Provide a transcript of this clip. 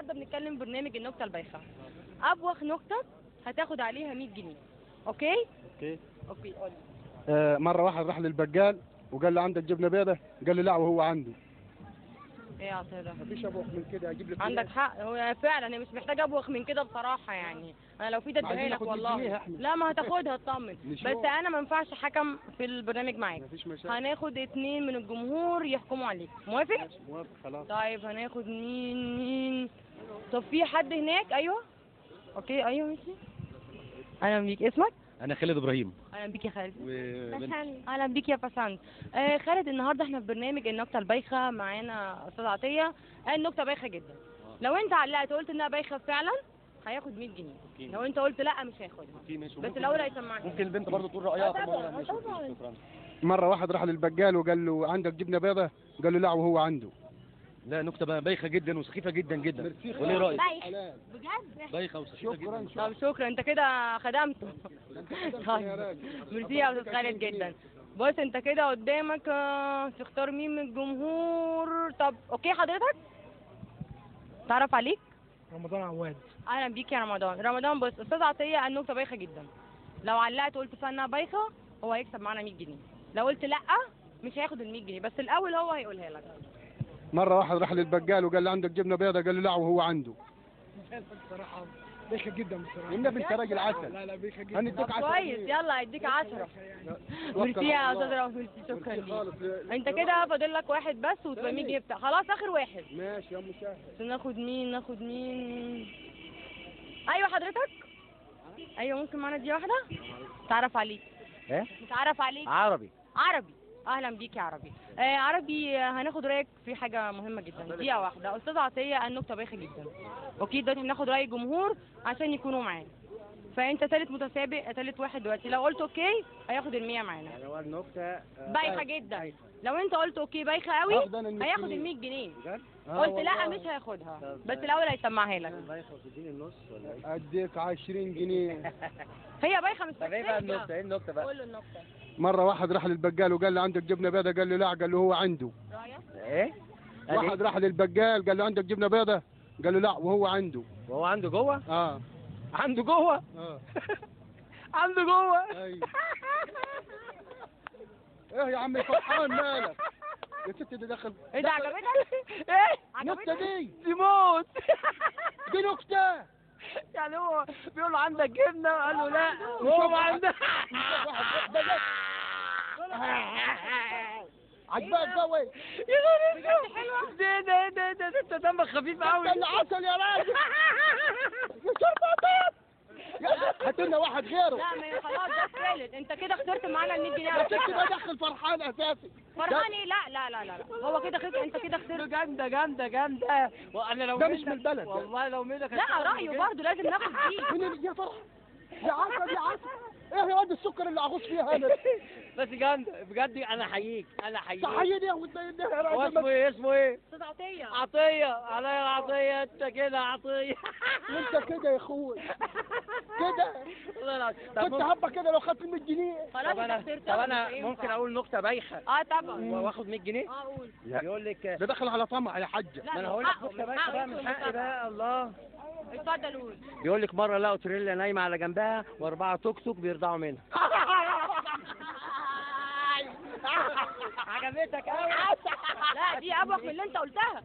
النهارده بنتكلم برنامج النكته البايخه. ابوخ نكته هتاخد عليها 100 جنيه. اوكي؟ اوكي قول. مرة واحد راح للبقال وقال له عندك جبنة بيضة؟ قال له لا وهو عنده. ايه يا عطيه ده؟ مفيش ابوخ من كده، اجيب لك عندك حق، هو فعلا هي مش محتاجه ابوخ من كده بصراحه يعني. انا لو في ده اديها لك والله. لا ما هتاخدها اطمن. بس انا ما ينفعش حكم في البرنامج معاك. مفيش مشاكل. هناخد 2 من الجمهور يحكموا عليك. موافق؟ موافق خلاص. طيب هناخد مين؟ طب في حد هناك؟ ايوه. اوكي ايوه ماشي. اهلا بيك، اسمك؟ انا خالد ابراهيم. اهلا بيك يا خالد. بسنت. اهلا بيك يا بسنت. خالد، النهارده احنا في برنامج النكته البايخه، معانا استاذ عطيه. النكته بايخه جدا. لو انت علقت وقلت انها بايخه فعلا هياخد 100 جنيه. أوكي. لو انت قلت لا مش هياخدها. بس الاول هيسمعني. ممكن البنت برضه تقول رايها في الموضوع ده. طبعا. شكرا. مرة واحد راح للبقال وقال له عندك جبنة بيضة؟ قال له لا وهو عنده. لا نكته بقى بايخه جدا وسخيفه جدا جدا. ميرسي. وليه رايك؟ بايخ بجد؟ بايخه وسخيفه جدا. طب شكرا، انت كده خدمته. طيب ميرسي يا استاذ خالد جدا. بص انت كده قدامك تختار مين من الجمهور. طب اوكي حضرتك تعرف عليك؟ رمضان عواد. اهلا بيك يا رمضان. بص استاذ عطيه النكته بايخه جدا. لو علقت وقلت فيها انها بايخه هو هيكسب معانا 100 جنيه. لو قلت لا مش هياخد ال 100 جنيه، بس الاول هو هيقولها لك. مرة واحد راح للبقال وقال له عندك جبنة بيضة؟ قال له لا وهو عنده. بصراحة بيخة جدا بصراحة. والنبي انت راجل عسل. لا بيخة جدا. هنديك 10. كويس يلا هيديك 10. ميرسي يا استاذ ميرسي، شكرا ليك. انت كده فاضل لك واحد بس وتبقى 100 جنيه بتاع. خلاص اخر واحد. ماشي يا ام شاهد. ناخد مين؟ ايوه حضرتك. ايوه ممكن معانا دي واحده. تعرف عليك؟ ايه؟ متعرف عليك؟ عربي. اهلا بيك يا عربي. عربي، هناخد رايك في حاجه مهمه جدا. دقيقه واحده. استاذ عطيه النكته بايخه جدا. اوكي دلوقتي هناخد راي الجمهور عشان يكونوا معانا. فانت ثالث متسابق، ثالث واحد دلوقتي. لو قلت اوكي هياخد ال 100 معانا. يعني هو النكته بايخه جدا. لو انت قلت اوكي بايخه قوي هياخد ال 100 جنيه. بجد؟ قلت لا مش هياخدها، بس الاول هيسمعها لك. بايخه وتديني النص ولا ايه؟ اديك 20 جنيه. هي بايخه مش طب ايه بقى النكته؟ ايه النكته بقى؟ قول له النكته. مرة واحد راح للبقال وقال له عندك جبنة بيضة؟ قال له لا. قال له هو عنده. رايك؟ ايه؟ واحد راح للبقال قال له عندك جبنة بيضة؟ قال له لا وهو عنده. وهو عنده جوه؟ اه. عنده جوه؟ عنده جوه؟ ايوه. ايه يا عم فرحان مالك؟ يا ست دي دخل. ايه ده عجبتك؟ ايه؟ النكتة دي موت. دي نكتة. يعني هو بيقول له عندك جبنه قال له لا وهو ما عنده. عجبك قوي. يا نهار اسود. ده انت دمك خفيف قوي. ده العسل يا راجل. يا شربطات. هات لنا واحد غيره. لا ما خلاص ده الثالث. انت كده خسرت معانا ال 100 جنيه. يا ست ده دخل فرحان اساسي. فرحان ايه؟ لا هو كده خسر. انت كده خسرت. جامده. وانا لو ده مش من البلد. والله لو منك. لا رايه برضه لازم ناخد فيه. من يا فرح يا عسل. ايه يا واد السكر اللي اغوص فيها انا. بس جامده بجد. انا احييك. صحيح وتديها. هو اسمه ايه؟ استاذ عطيه. عطيه. عليا عطيه. انت كده عطيه. وانت كده يا اخوي كده. والله العظيم. كنت هبه كده لو خدت 100 جنيه. خلاص انت خسرت. طب انا ممكن اقول نكته بايخه؟ طبعا. واخد 100 جنيه؟ قول. يقول لك ده دخل على طمع يا حاجه. لا ما انا هقول لك نكته بايخه بقى من حقي بقى. الله. اتفضل قول. بيقول لك مره لقوا تريلا نايمه على جنبها واربعه توك توك بيرضعوا منها. عجبتك قوي. لا دي ابوخ من اللي انت قلتها.